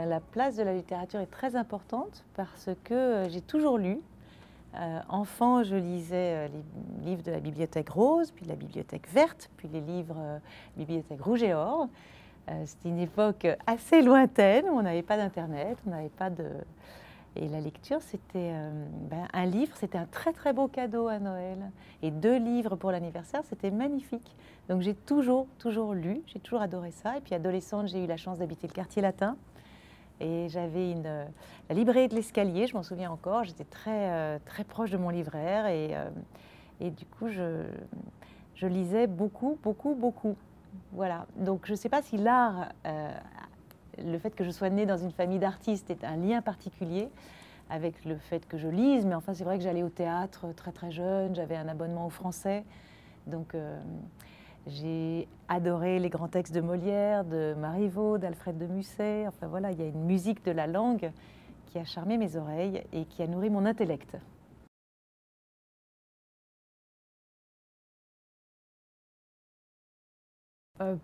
La place de la littérature est très importante parce que j'ai toujours lu. Enfant, je lisais les livres de la bibliothèque rose, puis de la bibliothèque verte, puis les livres bibliothèque rouge et or. C'était une époque assez lointaine, où on n'avait pas d'internet, on n'avait pas de... Et la lecture, c'était un livre, c'était un très très beau cadeau à Noël. Et 2 livres pour l'anniversaire, c'était magnifique. Donc j'ai toujours lu, j'ai toujours adoré ça. Et puis adolescente, j'ai eu la chance d'habiter le quartier latin. Et j'avais la librairie de l'Escalier, je m'en souviens encore, j'étais très proche de mon libraire et du coup je lisais beaucoup. Voilà. Donc je ne sais pas si l'art, le fait que je sois née dans une famille d'artistes est un lien particulier avec le fait que je lise, mais enfin c'est vrai que j'allais au théâtre très jeune, j'avais un abonnement au français, donc j'ai adoré les grands textes de Molière, de Marivaux, d'Alfred de Musset. Enfin voilà, il y a une musique de la langue qui a charmé mes oreilles et qui a nourri mon intellect.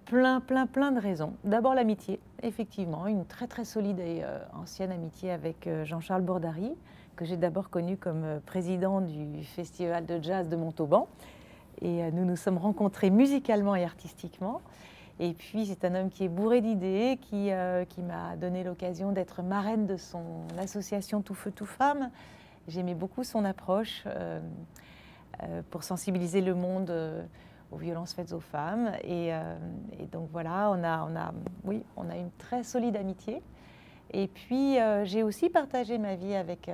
Plein de raisons. D'abord l'amitié, effectivement, une très solide et ancienne amitié avec Jean-Charles Bordary, que j'ai d'abord connu comme président du Festival de jazz de Montauban. Et nous nous sommes rencontrés musicalement et artistiquement. Et puis c'est un homme qui est bourré d'idées, qui m'a donné l'occasion d'être marraine de son association Tout Feu Tout Femme. J'aimais beaucoup son approche pour sensibiliser le monde aux violences faites aux femmes. Et donc voilà, on a une très solide amitié. Et puis j'ai aussi partagé ma vie avec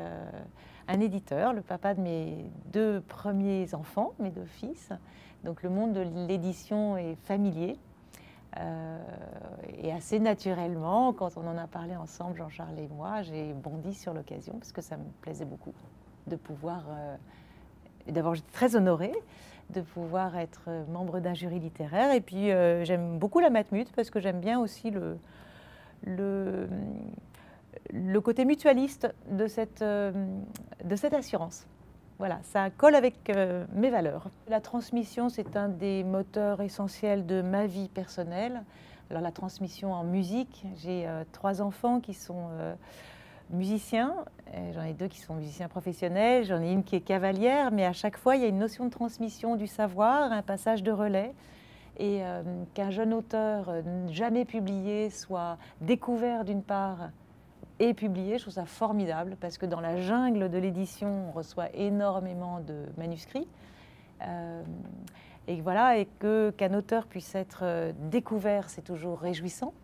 un éditeur, le papa de mes 2 premiers enfants, mes 2 fils. Donc le monde de l'édition est familier. Et assez naturellement, quand on en a parlé ensemble, Jean-Charles et moi, j'ai bondi sur l'occasion parce que ça me plaisait beaucoup de pouvoir... D'abord, j'étais très honorée de pouvoir être membre d'un jury littéraire. Et puis j'aime beaucoup la Matmut parce que j'aime bien aussi le côté mutualiste de cette assurance. Voilà, ça colle avec mes valeurs. La transmission, c'est un des moteurs essentiels de ma vie personnelle. Alors la transmission en musique, j'ai 3 enfants qui sont musiciens. J'en ai 2 qui sont musiciens professionnels, j'en ai une qui est cavalière, mais à chaque fois, il y a une notion de transmission du savoir, un passage de relais. Et qu'un jeune auteur jamais publié soit découvert d'une part et publié, je trouve ça formidable parce que dans la jungle de l'édition, on reçoit énormément de manuscrits. Et voilà, et qu'un auteur puisse être découvert, c'est toujours réjouissant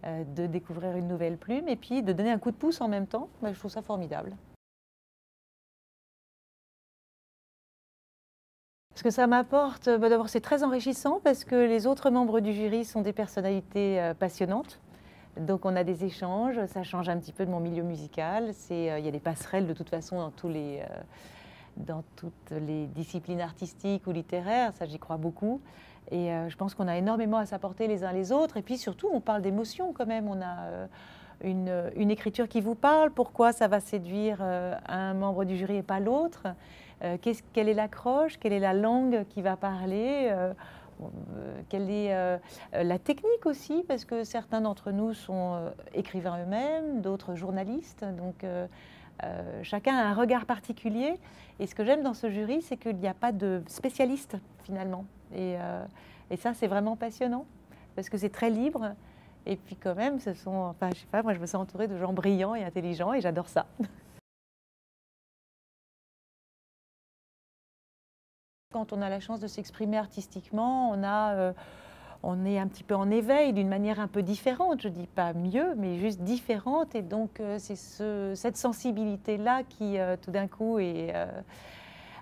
de découvrir une nouvelle plume et puis de donner un coup de pouce en même temps, je trouve ça formidable. Ce que ça m'apporte, d'abord c'est très enrichissant parce que les autres membres du jury sont des personnalités passionnantes. Donc on a des échanges, ça change un petit peu de mon milieu musical. Il y a des passerelles de toute façon dans toutes les disciplines artistiques ou littéraires, ça j'y crois beaucoup. Et je pense qu'on a énormément à s'apporter les uns les autres. Et puis surtout, on parle d'émotion quand même. On a une écriture qui vous parle. Pourquoi ça va séduire un membre du jury et pas l'autre? Quelle est l'accroche? Quelle est la langue qui va parler? Quelle est la technique aussi, parce que certains d'entre nous sont écrivains eux-mêmes, d'autres journalistes, donc chacun a un regard particulier. Et ce que j'aime dans ce jury, c'est qu'il n'y a pas de spécialistes finalement. Et ça, c'est vraiment passionnant, parce que c'est très libre. Et puis quand même, enfin, je sais pas, moi je me sens entourée de gens brillants et intelligents, et j'adore ça. Quand on a la chance de s'exprimer artistiquement, on est un petit peu en éveil d'une manière un peu différente. Je ne dis pas mieux, mais juste différente. Et donc, c'est cette sensibilité-là qui, tout d'un coup, est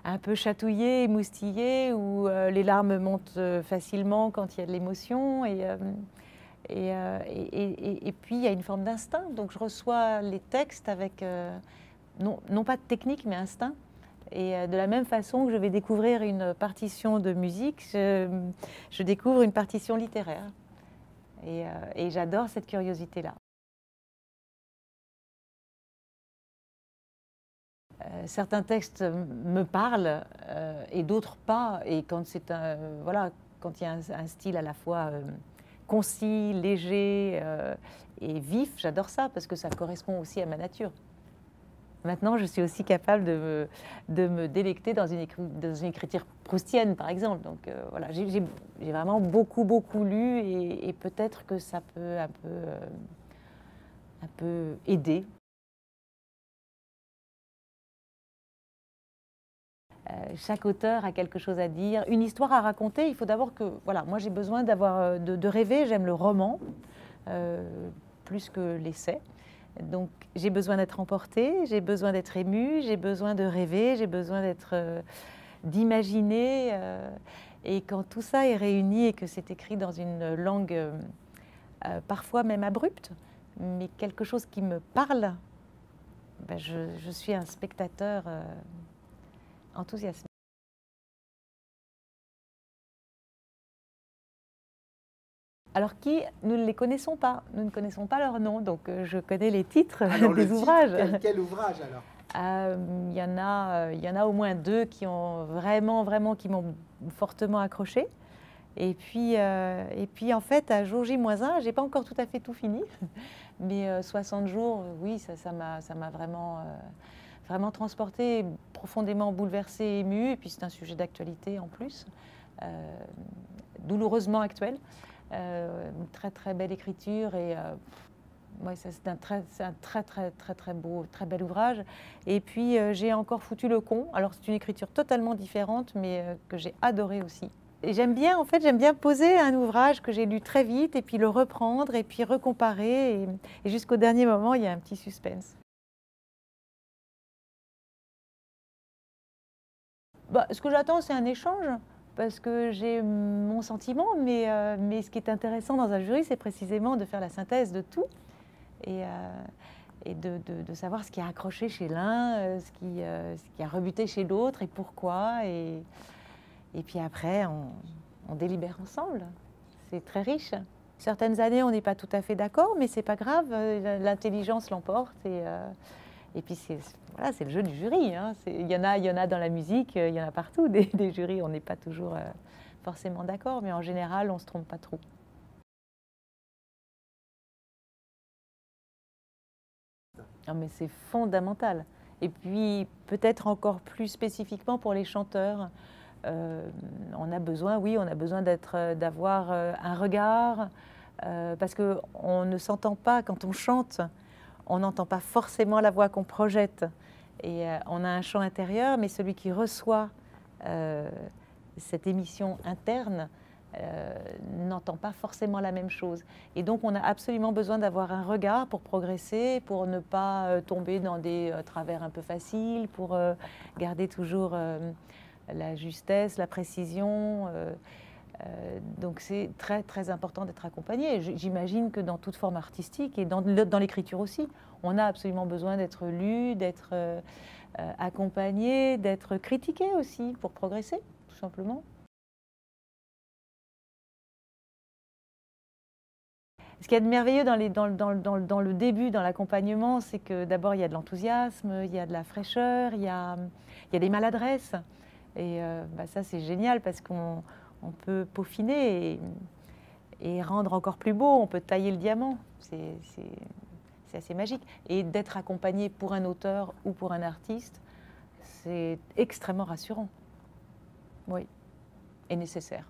un peu chatouillée, émoustillée, où les larmes montent facilement quand il y a de l'émotion. Et puis, il y a une forme d'instinct. Donc, je reçois les textes avec, non pas de technique, mais instinct. Et de la même façon que je vais découvrir une partition de musique, je découvre une partition littéraire. Et j'adore cette curiosité-là. Certains textes me parlent et d'autres pas. Et quand c'est voilà, quand il y a un style à la fois concis, léger et vif, j'adore ça parce que ça correspond aussi à ma nature. Maintenant, je suis aussi capable de me délecter dans une écriture proustienne, par exemple. Donc voilà, j'ai vraiment beaucoup lu et peut-être que ça peut un peu aider. Chaque auteur a quelque chose à dire, une histoire à raconter. Il faut d'abord que, voilà, moi j'ai besoin de rêver, j'aime le roman plus que l'essai. Donc j'ai besoin d'être emportée, j'ai besoin d'être émue, j'ai besoin de rêver, j'ai besoin d'imaginer. Et quand tout ça est réuni et que c'est écrit dans une langue parfois même abrupte, mais quelque chose qui me parle, ben je suis un spectateur enthousiasmé. Alors nous ne les connaissons pas, nous ne connaissons pas leur nom, donc je connais les titres des ouvrages. Quel ouvrage alors? Il y en a au moins 2 qui ont qui m'ont fortement accroché. Et puis en fait, à jour J-1, j'ai pas encore tout à fait tout fini, mais 60 jours, oui, ça m'a vraiment transportée, profondément bouleversée, émue. Et puis c'est un sujet d'actualité en plus, douloureusement actuel. Une très belle écriture et ouais, c'est un très beau, très bel ouvrage. Et puis j'ai encore foutu le camp. Alors c'est une écriture totalement différente, mais que j'ai adoré aussi. Et j'aime bien poser un ouvrage que j'ai lu très vite et puis le reprendre et puis recomparer et jusqu'au dernier moment il y a un petit suspense. Bah, ce que j'attends c'est un échange. Parce que j'ai mon sentiment, mais ce qui est intéressant dans un jury, c'est précisément de faire la synthèse de tout et de savoir ce qui a accroché chez l'un, ce qui a rebuté chez l'autre et pourquoi. Et puis après, on délibère ensemble. C'est très riche. Certaines années, on n'est pas tout à fait d'accord, mais c'est pas grave, l'intelligence l'emporte. Et puis voilà, c'est le jeu du jury. Hein. Il y en a dans la musique, il y en a partout des jurys. On n'est pas toujours forcément d'accord, mais en général, on ne se trompe pas trop. Non, mais c'est fondamental. Et puis peut-être encore plus spécifiquement pour les chanteurs. On a besoin d'avoir un regard, parce qu'on ne s'entend pas quand on chante. On n'entend pas forcément la voix qu'on projette. Et on a un chant intérieur, mais celui qui reçoit cette émission interne n'entend pas forcément la même chose. Et donc on a absolument besoin d'avoir un regard pour progresser, pour ne pas tomber dans des travers un peu faciles, pour garder toujours la justesse, la précision. Donc c'est très important d'être accompagné. J'imagine que dans toute forme artistique et dans l'écriture aussi, on a absolument besoin d'être lu, d'être accompagné, d'être critiqué aussi pour progresser, tout simplement. Ce qu'il y a de merveilleux dans le début, dans l'accompagnement, c'est que d'abord il y a de l'enthousiasme, il y a de la fraîcheur, il y a des maladresses. Et ça c'est génial parce qu'on peut peaufiner et rendre encore plus beau, on peut tailler le diamant. C'est assez magique. Et d'être accompagné pour un auteur ou pour un artiste, c'est extrêmement rassurant. Oui, et nécessaire.